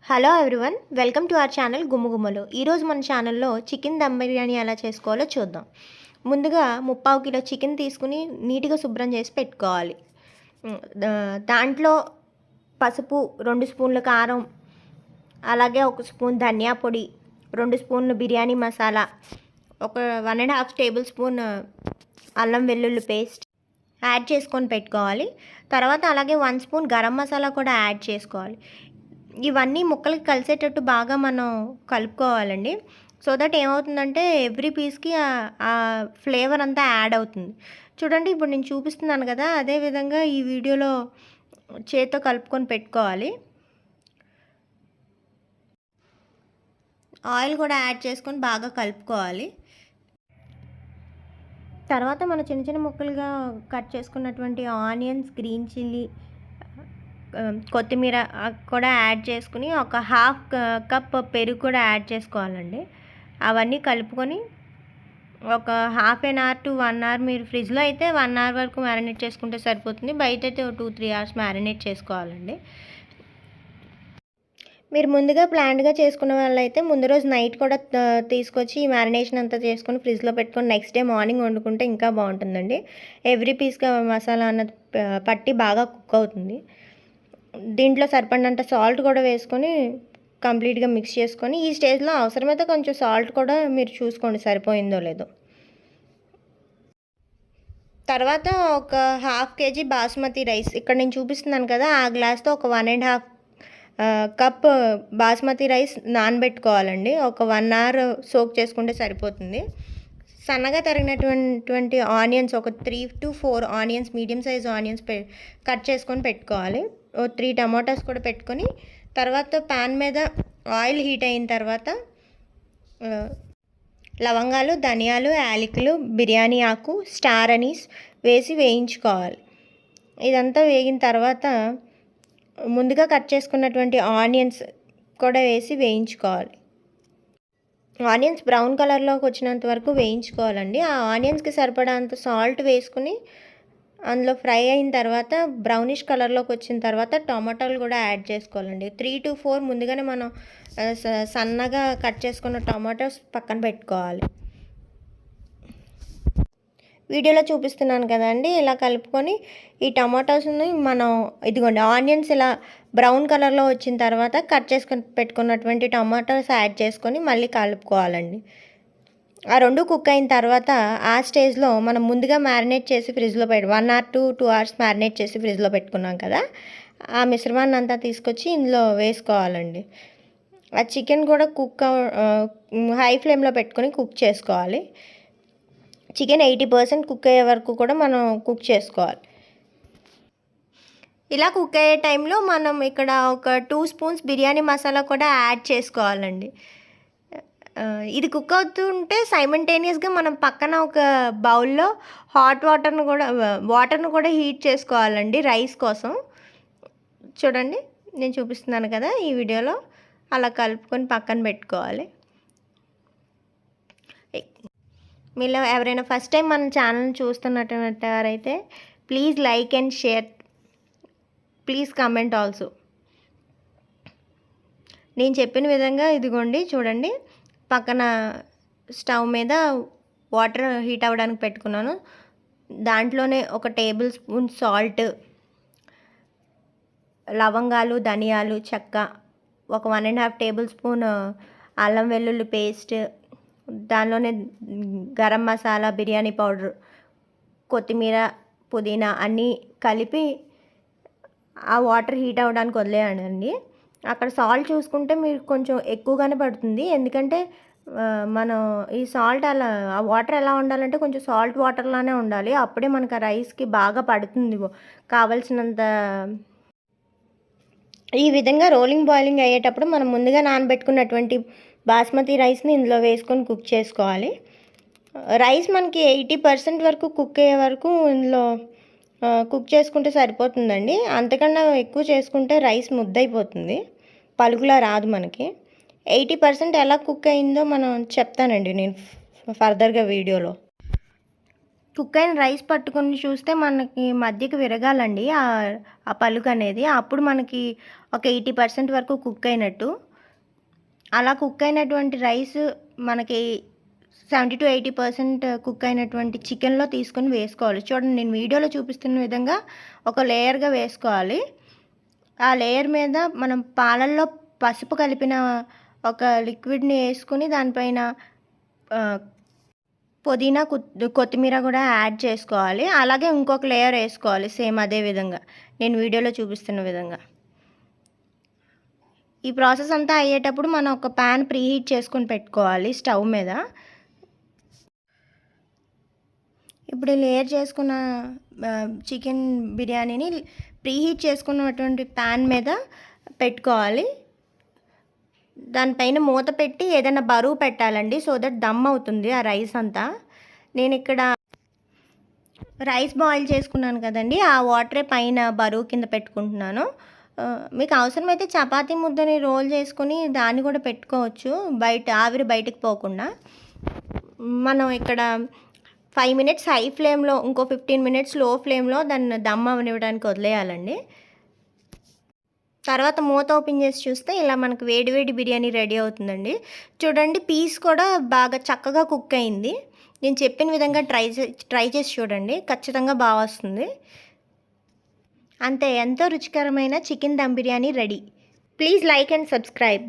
Hello everyone, welcome to our channel Gummagummalu. ఈరోజు మన ఛానల్లో చికెన్ దమ్ బిర్యానీ ఎలా చేసుకోవాలో చూద్దాం. ముందుగా 3/4 కిలో చికెన్ తీసుకుని నీట్గా శుభ్రం చేసి పెట్టుకోవాలి. దాంట్లో పసుపు, 2 స్పూన్ల కారం, అలాగే 1 స్పూన్ ధనియా పొడి, 2 స్పూన్లు బిర్యానీ మసాలా, ఒక 1.5 టేబుల్ స్పూన్ అల్లం వెల్లుల్లి పేస్ట్ యాడ్ చేసుకొని పెట్టుకోవాలి. తర్వాత అలాగే 1 స్పూన్ గరం మసాలా కూడా యాడ్ చేసుకోవాలి. ఇవన్నీ ముక్కలకి కలిసేటట్టు బాగా మనం కలుపుకోవాలండి. సో దట్ ఏమవుతుందంటే ఎవ్రీ పీస్కి ఆ ఫ్లేవర్ అంతా యాడ్ అవుతుంది. చూడండి, ఇప్పుడు నేను చూపిస్తున్నాను కదా, అదే విధంగా ఈ వీడియోలో చేత్తో కలుపుకొని పెట్టుకోవాలి. ఆయిల్ కూడా యాడ్ చేసుకొని బాగా కలుపుకోవాలి. తర్వాత మనం చిన్న చిన్న ముక్కలుగా కట్ చేసుకున్నటువంటి ఆనియన్స్, గ్రీన్ చిల్లీ, కొత్తిమీర కూడా యాడ్ చేసుకుని ఒక 1/2 కప్ పెరుగు కూడా యాడ్ చేసుకోవాలండి. అవన్నీ కలుపుకొని ఒక 1/2 అవర్ టు 1 అవర్, మీరు ఫ్రిడ్జ్లో అయితే 1 అవర్ వరకు మ్యారినేట్ చేసుకుంటే సరిపోతుంది. బయట అయితే 2-3 అవర్స్ మ్యారినేట్ చేసుకోవాలండి. మీరు ముందుగా ప్లాన్డ్గా చేసుకున్న వాళ్ళైతే ముందు రోజు నైట్ కూడా తీసుకొచ్చి ఈ మ్యారినేషన్ అంతా చేసుకొని ఫ్రిడ్జ్లో పెట్టుకొని నెక్స్ట్ డే మార్నింగ్ వండుకుంటే ఇంకా బాగుంటుందండి. ఎవ్రీ పీస్గా మసాలా అన్నది పట్టి బాగా కుక్ అవుతుంది. దీంట్లో సరిపడినంత సాల్ట్ కూడా వేసుకొని కంప్లీట్గా మిక్స్ చేసుకొని, ఈ స్టేజ్లో అవసరమైతే కొంచెం సాల్ట్ కూడా మీరు చూసుకోండి సరిపోయిందో లేదో. తర్వాత ఒక 1/2 కేజీ బాస్మతి రైస్, ఇక్కడ నేను చూపిస్తున్నాను కదా, ఆ గ్లాస్తో ఒక 1.5 కప్ బాస్మతి రైస్ నానబెట్టుకోవాలండి. ఒక 1 అవర్ సోక్ చేసుకుంటే సరిపోతుంది. సన్నగా తరిగినటువంటి ఆనియన్స్, ఒక 3-4 onions, medium size onions cut చేసుకొని పెట్టుకోవాలి. 3 టమాటాస్ కూడా పెట్టుకొని, తర్వాత ప్యాన్ మీద ఆయిల్ హీట్ అయిన తర్వాత లవంగాలు, ధనియాలు, యాలకులు, బిర్యానీ ఆకు, స్టార్ అనీస్ వేసి వేయించుకోవాలి. ఇదంతా వేగిన తర్వాత ముందుగా కట్ చేసుకున్నటువంటి ఆనియన్స్ కూడా వేసి వేయించుకోవాలి. ఆనియన్స్ బ్రౌన్ కలర్లోకి వచ్చినంత వరకు వేయించుకోవాలండి. ఆ ఆనియన్స్కి సరిపడంత సాల్ట్ వేసుకుని అందులో ఫ్రై అయిన తర్వాత బ్రౌనిష్ కలర్లోకి వచ్చిన తర్వాత టమాటాలు కూడా యాడ్ చేసుకోవాలండి. 3-4 ముందుగానే మనం సన్నగా కట్ చేసుకున్న టమాటోస్ పక్కన పెట్టుకోవాలి. వీడియోలో చూపిస్తున్నాను కదండి, ఇలా కలుపుకొని ఈ టమాటోస్ని మనం ఇదిగోండి ఆనియన్స్ ఇలా బ్రౌన్ కలర్లో వచ్చిన తర్వాత కట్ చేసుకొని పెట్టుకున్నటువంటి టమాటోస్ యాడ్ చేసుకొని మళ్ళీ కలుపుకోవాలండి. ఆ 2 కుక్ అయిన తర్వాత ఆ స్టేజ్లో మనం ముందుగా మ్యారినేట్ చేసి ఫ్రిడ్జ్లో 1 అవర్ టు 2 అవర్స్ మ్యారినేట్ చేసి ఫ్రిడ్జ్లో పెట్టుకున్నాం కదా, ఆ మిశ్రమాన్ని అంతా తీసుకొచ్చి ఇందులో వేసుకోవాలండి. ఆ చికెన్ కూడా హై ఫ్లేమ్లో పెట్టుకొని కుక్ చేసుకోవాలి. చికెన్ 80% కుక్ అయ్యే వరకు కూడా మనం కుక్ చేసుకోవాలి. ఇలా కుక్ అయ్యే టైంలో మనం ఇక్కడ ఒక 2 స్పూన్స్ బిర్యానీ మసాలా కూడా యాడ్ చేసుకోవాలండి. ఇది కుక్ అవుతుంటే సైమల్టేనియస్గా మనం పక్కన ఒక బౌల్లో హాట్ వాటర్ను కూడా హీట్ చేసుకోవాలండి రైస్ కోసం. చూడండి, నేను చూపిస్తున్నాను కదా ఈ వీడియోలో, అలా కలుపుకొని పక్కన పెట్టుకోవాలి. మీలో ఎవరైనా ఫస్ట్ టైం మన ఛానల్ చూస్తున్నటువంటి వారైతే please like and share, please comment also. నేను చెప్పిన విధంగా ఇదిగోండి చూడండి, పక్కన స్టవ్ మీద వాటర్ హీట్ అవ్వడానికి పెట్టుకున్నాను. దాంట్లోనే ఒక టేబుల్ స్పూన్ సాల్ట్, లవంగాలు, ధనియాలు, చెక్క, ఒక 1.5 టేబుల్ స్పూన్ అల్లం వెల్లుల్లి పేస్ట్, దానిలోనే గరం మసాలా, బిర్యానీ పౌడర్, కొత్తిమీర, పుదీనా అన్నీ కలిపి ఆ వాటర్ హీట్ అవ్వడానికి వదిలేయండి. అక్కడ సాల్ట్ చూసుకుంటే మీరు కొంచెం ఎక్కువగానే పడుతుంది, ఎందుకంటే మనం ఈ సాల్ట్ ఆ వాటర్ ఎలా ఉండాలంటే కొంచెం సాల్ట్ వాటర్లానే ఉండాలి. అప్పుడే మనకు ఆ రైస్కి బాగా పడుతుంది కావాల్సినంత. ఈ విధంగా రోలింగ్ బాయిలింగ్ అయ్యేటప్పుడు మనం ముందుగా నానబెట్టుకున్నటువంటి బాస్మతి రైస్ని ఇందులో వేసుకొని కుక్ చేసుకోవాలి. రైస్ మనకి 80% వరకు కుక్ అయ్యే వరకు ఇందులో కుక్ చేసుకుంటే సరిపోతుందండి. అంతకన్నా ఎక్కువ చేసుకుంటే రైస్ ముద్దయిపోతుంది, పలుకులా రాదు మనకి. 80% ఎలా కుక్ అయిందో మనం చెప్తానండి నేను ఫర్దర్గా వీడియోలో. కుక్ అయిన రైస్ పట్టుకొని చూస్తే మనకి మధ్యకి విరగాలండి ఆ పలుకు అనేది. అప్పుడు మనకి ఒక 80% వరకు కుక్ అయినట్టు. అలా కుక్ అయినటువంటి రైస్ మనకి 70-80% కుక్ అయినటువంటి చికెన్‌లో తీసుకొని వేసుకోవాలి. చూడండి, నేను వీడియోలో చూపిస్తున్న విధంగా ఒక లేయర్‌గా వేసుకోవాలి. ఆ లేయర్ మీద మనం పాలల్లో పసుపు కలిపిన ఒక లిక్విడ్‌ని ఏసుకొని దానిపైన పుదీనా, కొత్తిమీర కూడా యాడ్ చేసుకోవాలి. అలాగే ఇంకొక లేయర్ ఏసుకోవాలి సేమ్ అదే విధంగా. నేను వీడియోలో చూపిస్తున్న విధంగా. ఈ ప్రాసెస్ అంతా అయ్యేటప్పుడు మనం ఒక పాన్ ప్రీహీట్ చేసుకొని పెట్టుకోవాలి స్టవ్ మీద. ఇప్పుడు లేయర్ చేసుకున్న చికెన్ బిర్యానీని ప్రీహీట్ చేసుకున్నటువంటి పాన్ మీద పెట్టుకోవాలి. దానిపైన మూత పెట్టి ఏదైనా బరువు పెట్టాలండి. సో దట్ దమ్ అవుతుంది ఆ రైస్ అంతా. నేను ఇక్కడ రైస్ బాయిల్ చేసుకున్నాను కదండి, ఆ వాటరే పైన బరువు కింద పెట్టుకుంటున్నాను. మీకు అవసరమైతే చపాతీ ముద్దని రోల్ చేసుకొని దాన్ని కూడా పెట్టుకోవచ్చు, ఆవిరి బయటకు పోకుండా. మనం ఇక్కడ 5 మినిట్స్ హై ఫ్లేమ్లో, ఇంకో 15 మినిట్స్ లో ఫ్లేమ్లో దాన్ని దమ్ అవనివ్వడానికి వదిలేయాలండి. తర్వాత మూత ఓపెన్ చేసి చూస్తే ఇలా మనకు వేడి వేడి బిర్యానీ రెడీ అవుతుందండి. చూడండి, పీస్ కూడా బాగా చక్కగా కుక్ అయింది. నేను చెప్పిన విధంగా ట్రై చేసి చూడండి, ఖచ్చితంగా బాగా వస్తుంది. అంతే, ఎంతో రుచికరమైన chicken dum biryani ready. Please like and subscribe.